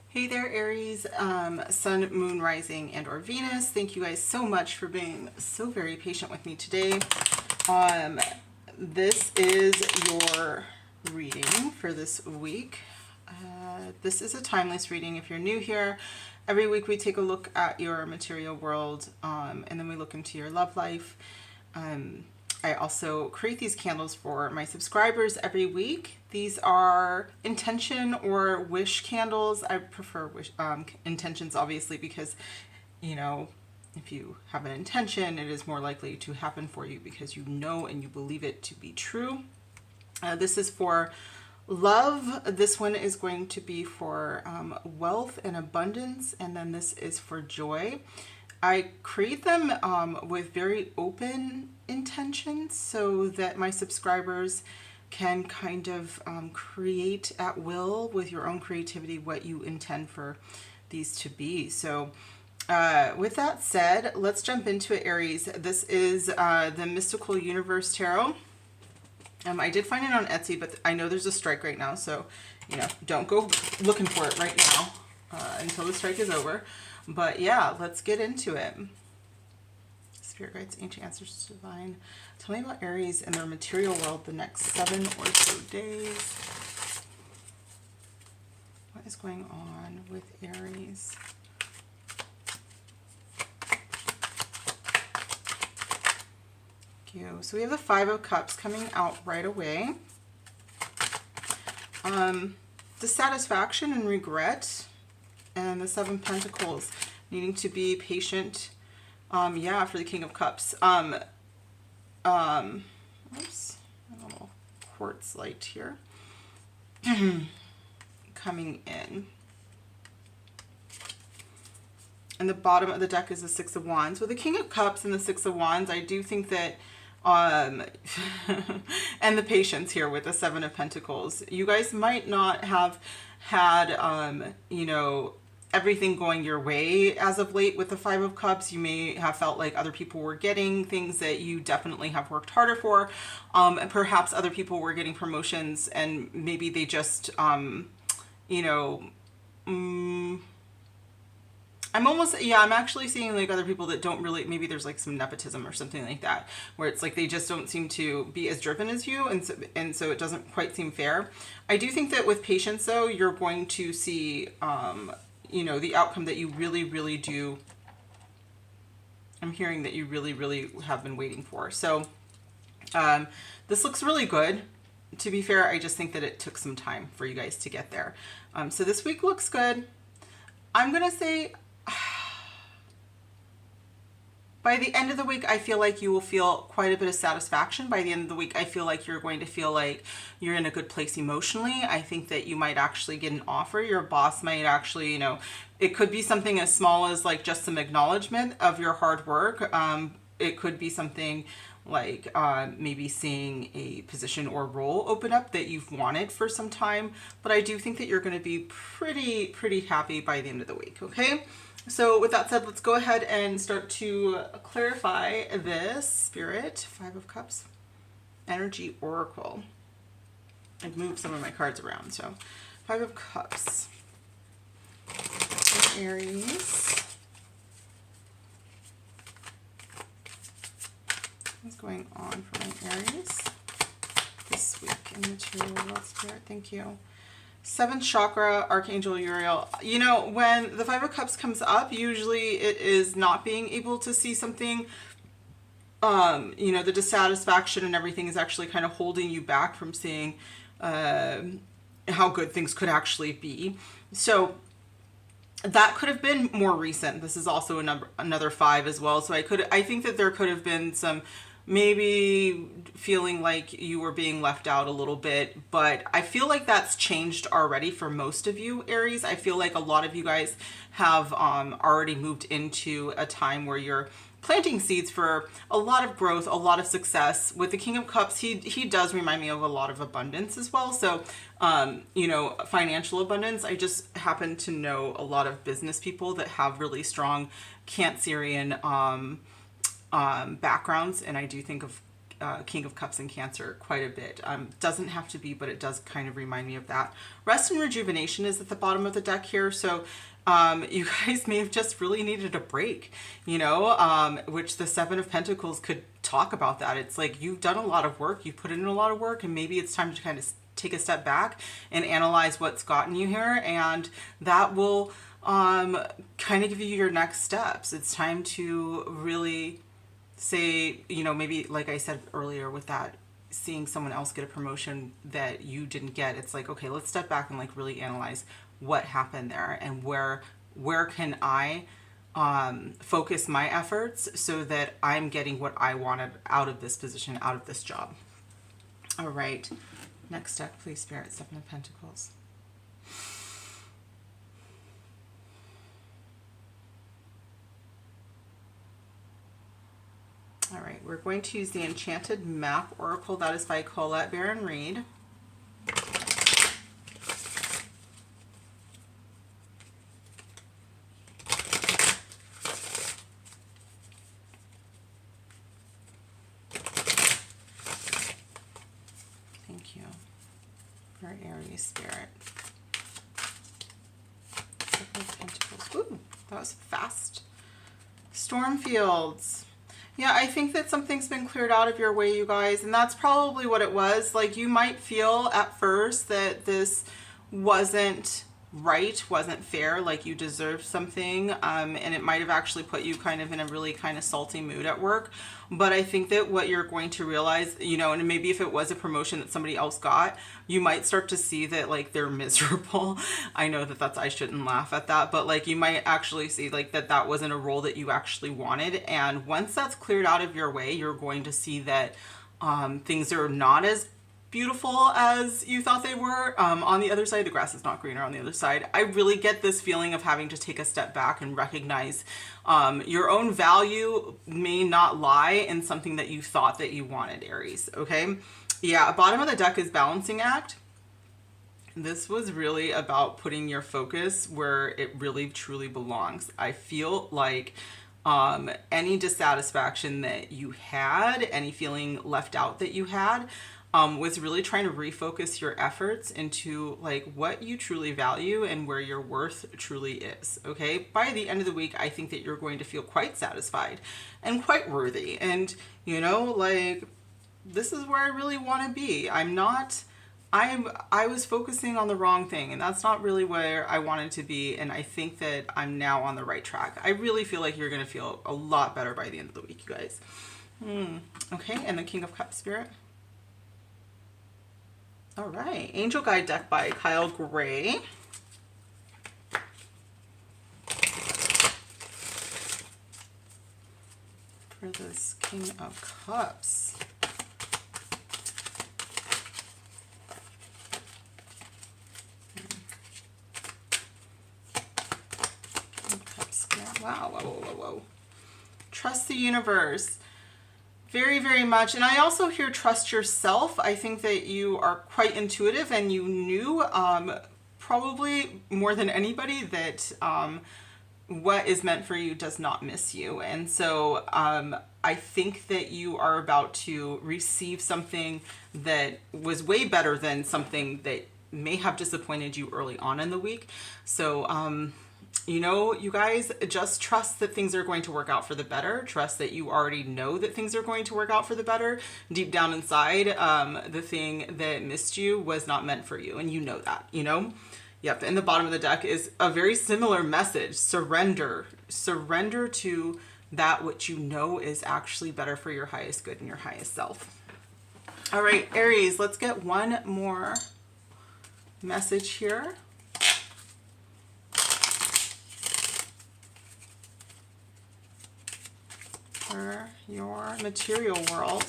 Hey there, Aries, Sun, Moon, Rising, and or Venus. Thank you guys so much for being so very patient with me today. This is your reading for this week. This is a timeless reading. If you're new here, every week we take a look at your material world, and then we look into your love life. I also create these candles for my subscribers every week. These are intention or wish candles. I prefer wish, intentions, obviously, because, you know, if you have an intention, it is more likely to happen for you because you know and you believe it to be true. This is for love. This one is going to be for wealth and abundance, and then this is for joy. I create them with very open intentions so that my subscribers can kind of create at will with your own creativity what you intend for these to be. So with that said, let's jump into it, Aries. This is the Mystical Universe Tarot. I did find it on Etsy, but I know there's a strike right now, so you know, don't go looking for it right now until the strike is over. But yeah, let's get into it. Spirit guides, ancient ancestors, divine. Tell me about Aries and their material world the next 7 or so days. What is going on with Aries? Thank you. So we have the 5 of Cups coming out right away. Dissatisfaction and regret. And the 7 of Pentacles, needing to be patient. Yeah, for the King of Cups. Oops, a little quartz light here. Coming in. And the bottom of the deck is the 6 of Wands. With the King of Cups and the 6 of Wands, I do think that and the patience here with the 7 of Pentacles. You guys might not have had, you know, everything going your way as of late with the 5 of Cups. You may have felt like other people were getting things that you definitely have worked harder for. And perhaps other people were getting promotions and maybe they just, you know, I'm actually seeing like other people that don't really, maybe there's like some nepotism or something like that, where it's like they just don't seem to be as driven as you, and so it doesn't quite seem fair. I do think that with patience though, you're going to see, you know, the outcome that you really, really do. I'm hearing that you really, really have been waiting for. So this looks really good. To be fair, I just think that it took some time for you guys to get there. So this week looks good. I'm going to say by the end of the week, I feel like you will feel quite a bit of satisfaction. By the end of the week, I feel like you're going to feel like you're in a good place emotionally. I think that you might actually get an offer. Your boss might actually, you know, it could be something as small as like just some acknowledgement of your hard work. It could be something like maybe seeing a position or role open up that you've wanted for some time. But I do think that you're going to be pretty happy by the end of the week, okay? So with that said, let's go ahead and start to clarify this. Spirit, 5 of Cups, Energy Oracle. I've moved some of my cards around. So 5 of Cups, Aries. What's going on for my Aries this week in material world? Spirit, thank you. 7th chakra, Archangel Uriel. You know, when the 5 of Cups comes up, usually it is not being able to see something. You know, the dissatisfaction and everything is actually kind of holding you back from seeing how good things could actually be. So that could have been more recent. This is also another 5 as well. So I think that there could have been some maybe feeling like you were being left out a little bit, but I feel like that's changed already for most of you, Aries. I feel like a lot of you guys have already moved into a time where you're planting seeds for a lot of growth, a lot of success. With the King of Cups, he does remind me of a lot of abundance as well. So, you know, financial abundance. I just happen to know a lot of business people that have really strong Cancerian backgrounds, and I do think of King of Cups in Cancer quite a bit. Doesn't have to be, but it does kind of remind me of that. Rest and rejuvenation is at the bottom of the deck here. So you guys may have just really needed a break, you know, which the Seven of Pentacles could talk about that. It's like you've done a lot of work, you've put in a lot of work, and maybe it's time to kind of take a step back and analyze what's gotten you here, and that will kind of give you your next steps. It's time to really say, you know, maybe like I said earlier with that, seeing someone else get a promotion that you didn't get, it's like, okay, let's step back and like really analyze what happened there, and where can I focus my efforts so that I'm getting what I wanted out of this position, out of this job. All right, next deck, please, Spirit. Seven of Pentacles. All right, we're going to use the Enchanted Map Oracle. That is by Colette Baron Reed. Thank you for Aries, Spirit. Seven of Pentacles. Ooh, that was fast. Stormfields. Yeah, I think that something's been cleared out of your way, you guys, and that's probably what it was. Like, you might feel at first that this wasn't right, wasn't fair, like you deserved something, and it might have actually put you kind of in a really kind of salty mood at work. But I think that what you're going to realize, you know, and maybe if it was a promotion that somebody else got, you might start to see that like they're miserable. I know that I shouldn't laugh at that, but like you might actually see like that wasn't a role that you actually wanted. And once that's cleared out of your way, you're going to see that things are not as beautiful as you thought they were. On the other side, the grass is not greener on the other side. I really get this feeling of having to take a step back and recognize your own value may not lie in something that you thought that you wanted, Aries. Okay. Yeah. Bottom of the deck is Balancing Act. This was really about putting your focus where it really truly belongs. I feel like any dissatisfaction that you had, any feeling left out that you had, was really trying to refocus your efforts into like what you truly value and where your worth truly is. Okay. By the end of the week, I think that you're going to feel quite satisfied and quite worthy. And you know, like, this is where I really want to be. I was focusing on the wrong thing, and that's not really where I wanted to be. And I think that I'm now on the right track. I really feel like you're going to feel a lot better by the end of the week, you guys. Okay. And the King of Cups, Spirit. All right, Angel Guide deck by Kyle Gray. For this King of Cups. Wow, whoa, whoa, whoa. Trust the universe. Very, very much. And I also hear trust yourself. I think that you are quite intuitive, and you knew probably more than anybody that what is meant for you does not miss you. And so I think that you are about to receive something that was way better than something that may have disappointed you early on in the week. So you know, you guys, just trust that things are going to work out for the better. Trust that you already know that things are going to work out for the better. Deep down inside, the thing that missed you was not meant for you. And you know that, you know? Yep. And the bottom of the deck is a very similar message. Surrender. Surrender to that which you know is actually better for your highest good and your highest self. All right, Aries, let's get one more message here. For your material world.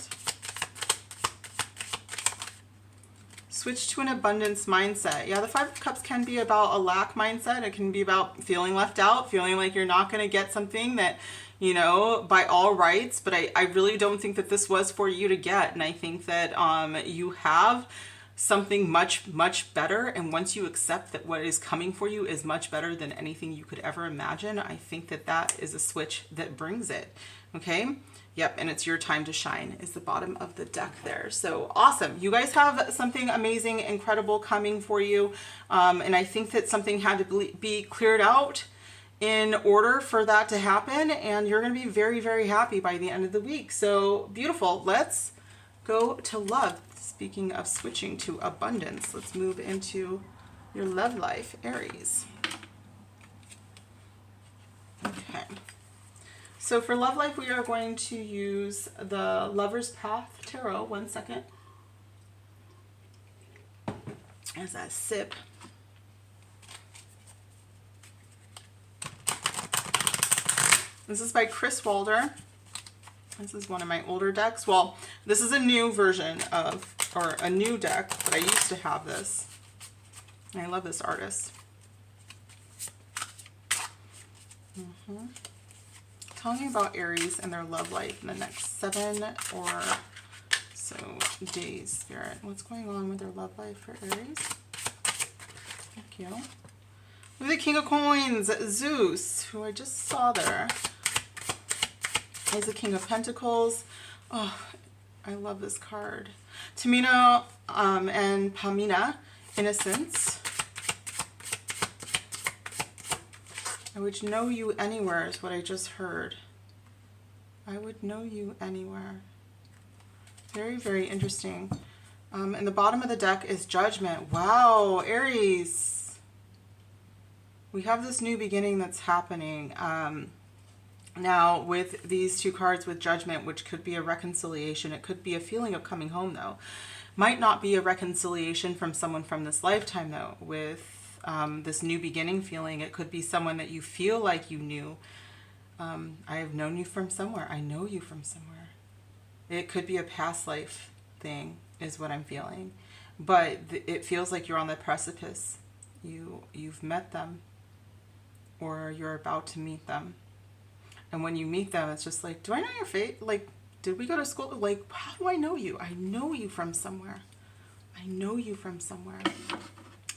Switch to an abundance mindset. Yeah, the Five of Cups can be about a lack mindset. It can be about feeling left out, feeling like you're not going to get something that, you know, by all rights. But I really don't think that this was for you to get. And I think that you have something much, much better. And once you accept that what is coming for you is much better than anything you could ever imagine, I think that that is a switch that brings it. Okay. Yep, and it's your time to shine is the bottom of the deck there. So awesome. You guys have something amazing, incredible coming for you. And I think that something had to be cleared out in order for that to happen. And you're going to be very, very happy by the end of the week. So beautiful. Let's go to love. Speaking of switching to abundance, let's move into your love life, Aries. Okay. So for love life, we are going to use the Lover's Path Tarot. One second. As I sip. This is by Chris Walder. This is one of my older decks. Well, this is a new version of, or a new deck, but I used to have this. I love this artist. Tell me about Aries and their love life in the next 7 or so days, Spirit. What's going on with their love life for Aries? Thank you. Look at the King of Coins, Zeus, who I just saw there. He's the King of Pentacles. Oh, I love this card. Tamino and Pamina, Innocence. I would know you anywhere is what I just heard. I would know you anywhere. Very, very interesting. And the bottom of the deck is Judgment. Wow, Aries. We have this new beginning that's happening. Now, with these two cards with Judgment, which could be a reconciliation, it could be a feeling of coming home, though. Might not be a reconciliation from someone from this lifetime, though, with this new beginning feeling. It could be someone that you feel like you knew. I have known you from somewhere. I know you from somewhere. It could be a past life thing is what I'm feeling. But it feels like you're on the precipice. You've met them or you're about to meet them. And when you meet them, it's just like, do I know your face? Like, did we go to school? Like, how do I know you? I know you from somewhere. I know you from somewhere.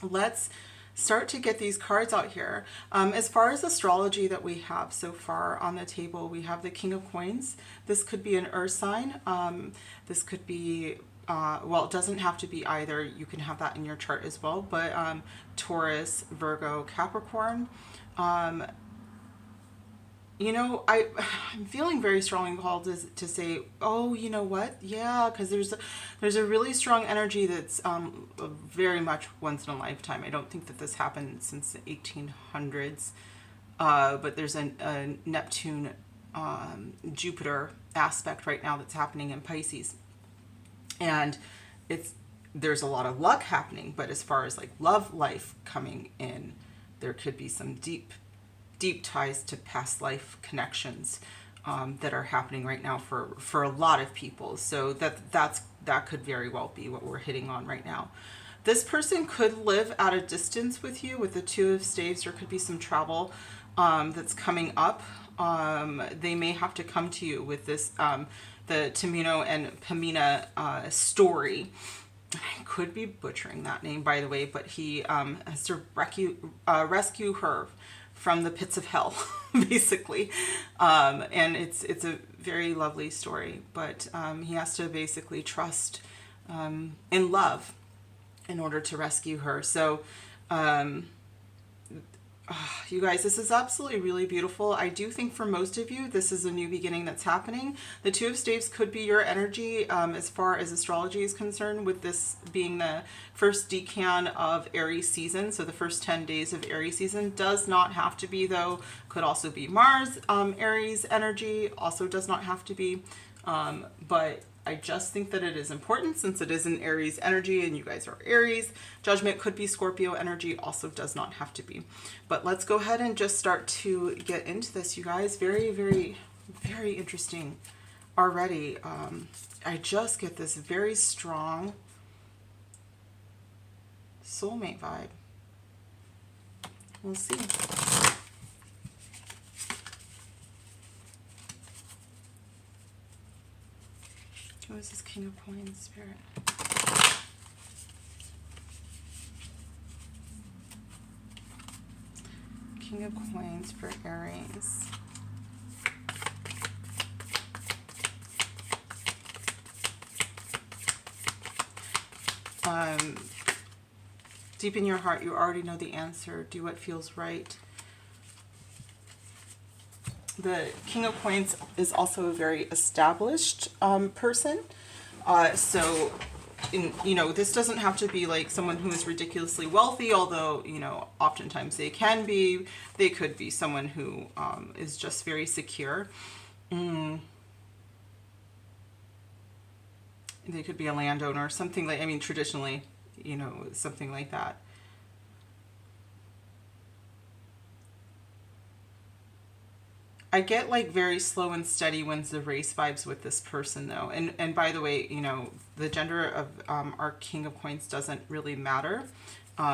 Let's start to get these cards out here. As far as astrology that we have so far on the table, we have the King of Coins. This could be an earth sign. This could be, well, it doesn't have to be either. You can have that in your chart as well. But Taurus, Virgo, Capricorn. You know, I'm feeling very strongly called to say, oh, you know what? Yeah, because there's a really strong energy that's very much once in a lifetime. I don't think that this happened since the 1800s, but there's a Neptune Jupiter aspect right now that's happening in Pisces, and there's a lot of luck happening. But as far as like love life coming in, there could be some deep ties to past life connections that are happening right now for a lot of people. So that could very well be what we're hitting on right now. This person could live at a distance with you with the Two of Staves. There could be some travel that's coming up. They may have to come to you with this, the Tamino and Pamina story. I could be butchering that name, by the way, but he has to rescue her from the pits of hell, basically. And it's a very lovely story, but he has to basically trust in love in order to rescue her. So you guys, this is absolutely really beautiful. I do think for most of you, this is a new beginning that's happening. The Two of Staves could be your energy as far as astrology is concerned, with this being the first decan of Aries season. So the first 10 days of Aries season does not have to be, though. Could also be Mars Aries energy. Also does not have to be. But I just think that it is important since it is an Aries energy and you guys are Aries. Judgment could be Scorpio energy, also does not have to be. But let's go ahead and just start to get into this, you guys. Very, very, very interesting already. I just get this very strong soulmate vibe. We'll see. Who is this King of Coins, Spirit? King of Coins for Aries. Deep in your heart, you already know the answer. Do what feels right. The King of Coins is also a very established person. So, this doesn't have to be like someone who is ridiculously wealthy, although, oftentimes they can be. They could be someone who is just very secure. They could be a landowner, something like, traditionally, something like that. I get like very slow and steady wins the race vibes with this person though. And by the way, the gender of our King of Coins doesn't really matter.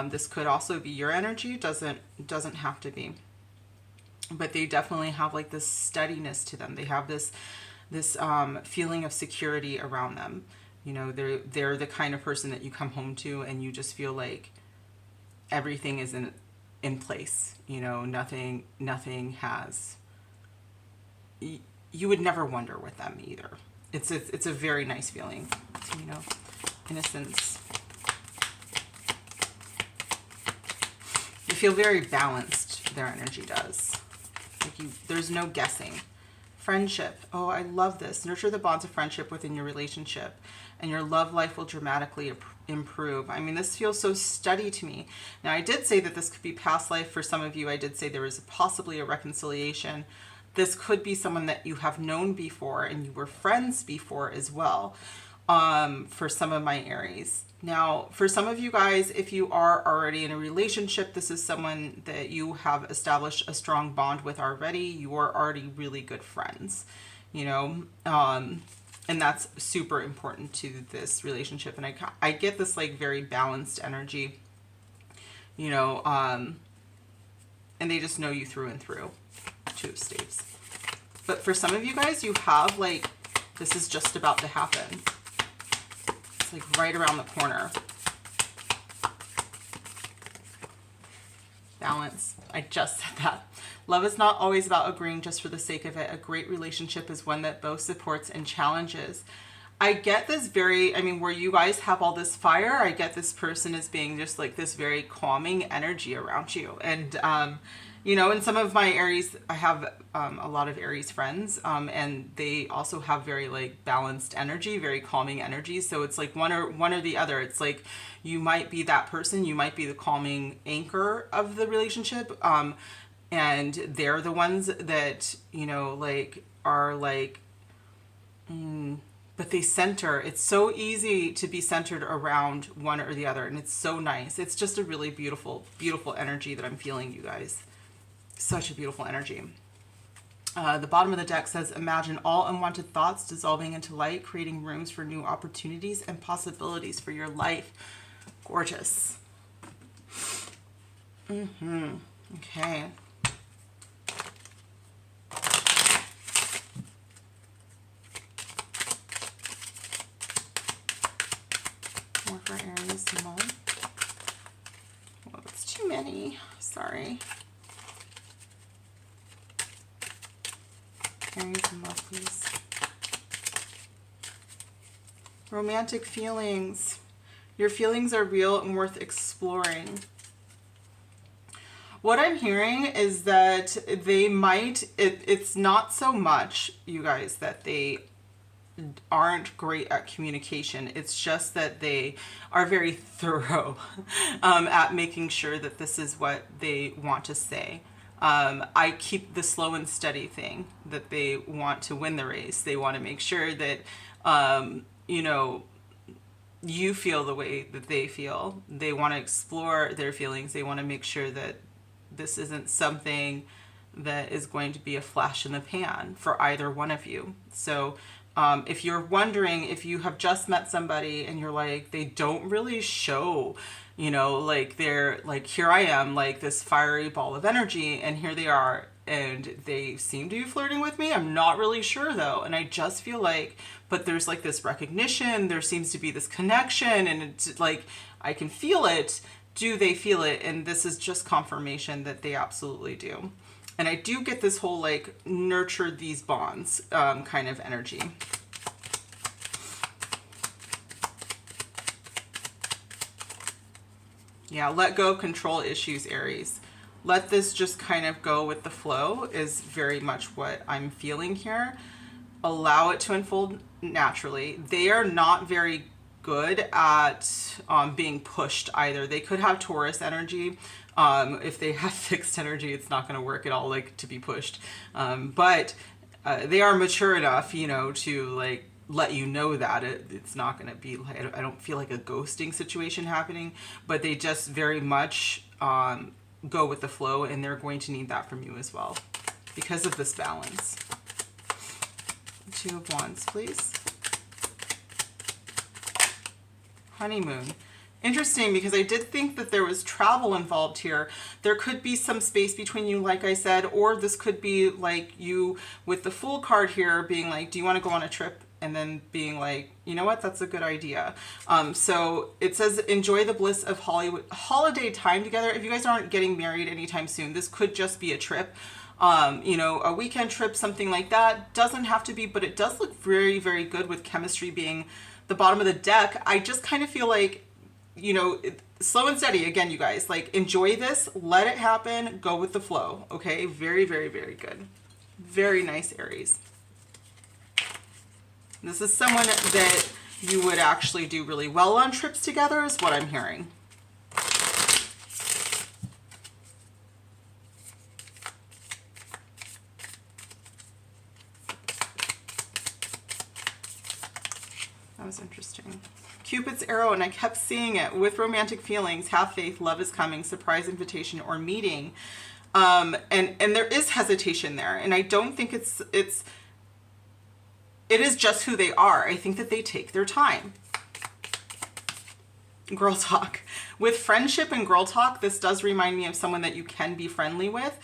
This could also be your energy, doesn't have to be. But they definitely have like this steadiness to them. They have this feeling of security around them. They're the kind of person that you come home to and you just feel like everything is in place. Nothing has. You would never wonder with them either. It's a very nice feeling, innocence. You feel very balanced, their energy does. There's no guessing. Friendship. Oh, I love this. Nurture the bonds of friendship within your relationship, and your love life will dramatically improve. This feels so steady to me. Now, I did say that this could be past life for some of you. I did say there was possibly a reconciliation. This could be someone that you have known before and you were friends before as well, for some of my Aries. Now, for some of you guys, if you are already in a relationship, this is someone that you have established a strong bond with already. You are already really good friends, and that's super important to this relationship. And I get this like very balanced energy, and they just know you through and through. Two of Staves. But for some of you guys, you have like, this is just about to happen. It's like right around the corner. Balance. I just said that. Love is not always about agreeing just for the sake of it. A great relationship is one that both supports and challenges. I get this very, where you guys have all this fire, I get this person as being just like this very calming energy around you. And, in some of my Aries, I have a lot of Aries friends, and they also have very like balanced energy, very calming energy. So it's like one or the other. It's like you might be that person, you might be the calming anchor of the relationship, and they're the ones that are like, but they center. It's so easy to be centered around one or the other, and it's so nice. It's just a really beautiful, beautiful energy that I'm feeling, you guys. Such a beautiful energy. The bottom of the deck says, imagine all unwanted thoughts dissolving into light, creating rooms for new opportunities and possibilities for your life. Gorgeous. Okay. More for Aries month. Well, that's too many. Sorry. Aries and love, please. Romantic feelings. Your feelings are real and worth exploring. What I'm hearing is that they might, it's not so much, you guys, that they aren't great at communication. It's just that they are very thorough at making sure that this is what they want to say. I keep the slow and steady thing, that they want to win the race. They want to make sure that, you feel the way that they feel. They want to explore their feelings. They want to make sure that this isn't something that is going to be a flash in the pan for either one of you. So if you're wondering, if you have just met somebody and you're like, they don't really show, like they're like, here I am, like this fiery ball of energy, and here they are, and they seem to be flirting with me. I'm not really sure though. And I just feel like, but there's like this recognition, there seems to be this connection, and it's like, I can feel it. Do they feel it? And this is just confirmation that they absolutely do. And I do get this whole like nurture these bonds kind of energy. Yeah, let go of control issues, Aries. Let this just kind of go with the flow is very much what I'm feeling here. Allow it to unfold naturally. They are not very good at being pushed either. They could have Taurus energy. If they have fixed energy, it's not going to work at all, like, to be pushed. But they are mature enough, you know, to like let you know that it's not going to be like, I don't feel like a ghosting situation happening, but they just very much go with the flow, and they're going to need that from you as well because of this balance. 2 of Wands, please. Honeymoon. Interesting, because I did think that there was travel involved here. There could be some space between you, like I said, or this could be like you with the Fool card here being like, do you want to go on a trip? And then being like, you know what, that's a good idea. So it says, enjoy the bliss of holiday time together. If you guys aren't getting married anytime soon, this could just be a trip. You know, a weekend trip, something like that. Doesn't have to be, but it does look very, very good with chemistry being the bottom of the deck. I just kind of feel like, you know, slow and steady again, you guys, like, enjoy this, let it happen, go with the flow. Okay, very, very, very good. Very nice, Aries. This is someone that you would actually do really well on trips together is what I'm hearing. That was interesting. Cupid's arrow, and I kept seeing it with romantic feelings, have faith, love is coming, surprise invitation or meeting. And there is hesitation there. And I don't think it is just who they are. I think that they take their time. Girl talk. With friendship and girl talk, this does remind me of someone that you can be friendly with.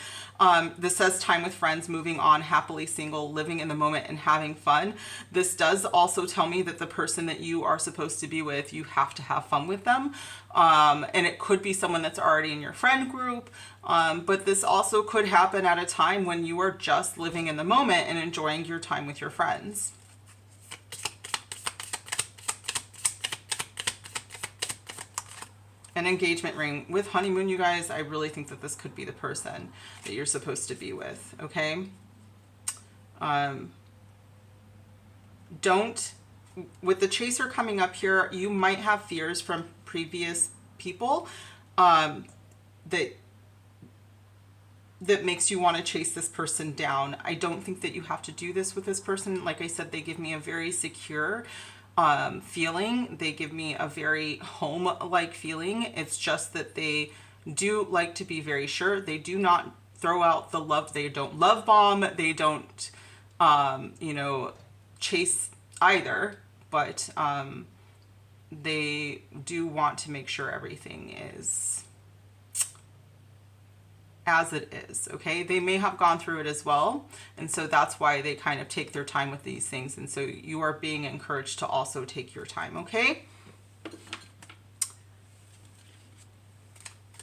This says time with friends, moving on, happily single, living in the moment and having fun. This does also tell me that the person that you are supposed to be with, you have to have fun with them. And it could be someone that's already in your friend group. But this also could happen at a time when you are just living in the moment and enjoying your time with your friends. An engagement ring. With honeymoon, you guys, I really think that this could be the person that you're supposed to be with, okay? With the chaser coming up here, you might have fears from previous people that makes you want to chase this person down. I don't think that you have to do this with this person. Like I said, they give me a very secure feeling. They give me a very home-like feeling. It's just that they do like to be very sure. They do not throw out the love. They don't love bomb. They don't, you know, chase either, but they do want to make sure everything is as it is, okay? They may have gone through it as well, and so that's why they kind of take their time with these things, and so you are being encouraged to also take your time, okay?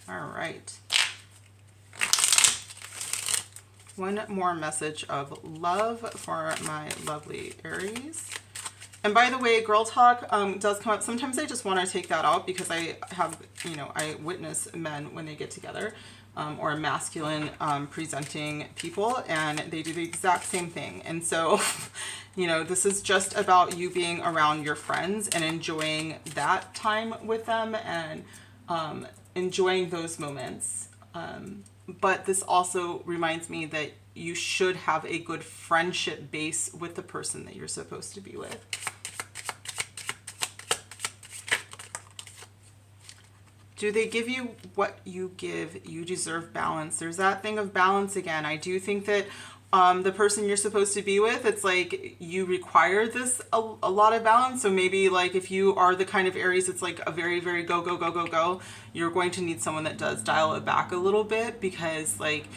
All right. One more message of love for my lovely Aries. And by the way, girl talk does come up. Sometimes I just want to take that out because I have, you know, I witness men when they get together. Or masculine presenting people, and they do the exact same thing. And so, you know, this is just about you being around your friends and enjoying that time with them and enjoying those moments. But this also reminds me that you should have a good friendship base with the person that you're supposed to be with. Do they give you what you give? You deserve balance. There's that thing of balance again. I do think that the person you're supposed to be with, it's like you require this a lot of balance. So maybe like if you are the kind of Aries, it's like a very, very go, go, go, go, go. You're going to need someone that does dial it back a little bit because like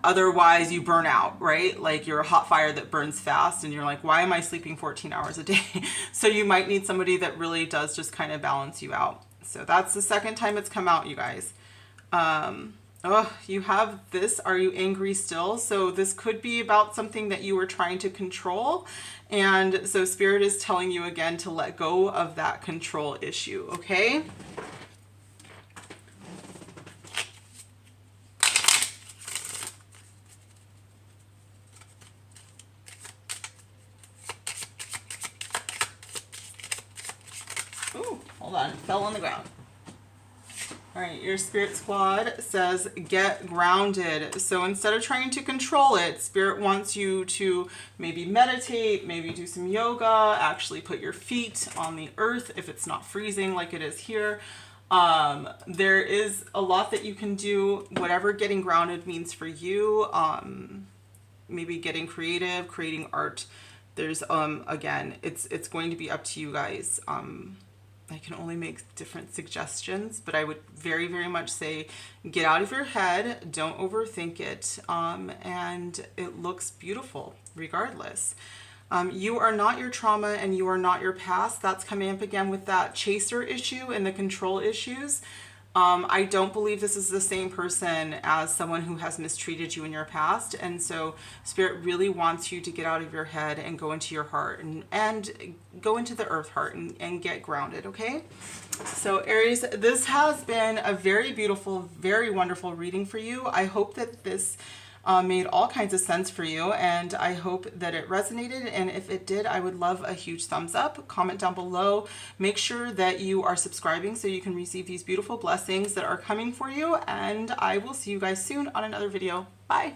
otherwise you burn out, right? Like you're a hot fire that burns fast and you're like, why am I sleeping 14 hours a day? So you might need somebody that really does just kind of balance you out. So that's the second time it's come out, you guys. Oh, you have this. Are you angry still? So this could be about something that you were trying to control. And so Spirit is telling you again to let go of that control issue, okay? Hold on, it fell on the ground. All right, your spirit squad says get grounded. So instead of trying to control it, spirit wants you to maybe meditate, maybe do some yoga, actually put your feet on the earth if it's not freezing like it is here. There is a lot that you can do, whatever getting grounded means for you. Maybe getting creative, creating art. There's, again, it's going to be up to you guys. I can only make different suggestions, but I would very, very much say get out of your head, don't overthink it, and it looks beautiful regardless. You are not your trauma and you are not your past. That's coming up again with that chaser issue and the control issues. I don't believe this is the same person as someone who has mistreated you in your past. And so Spirit really wants you to get out of your head and go into your heart and go into the earth heart and get grounded, okay? So Aries, this has been a very beautiful, very wonderful reading for you. I hope that this made all kinds of sense for you, and I hope that it resonated. And if it did, I would love a huge thumbs up. Comment down below. Make sure that you are subscribing so you can receive these beautiful blessings that are coming for you, and I will see you guys soon on another video. Bye.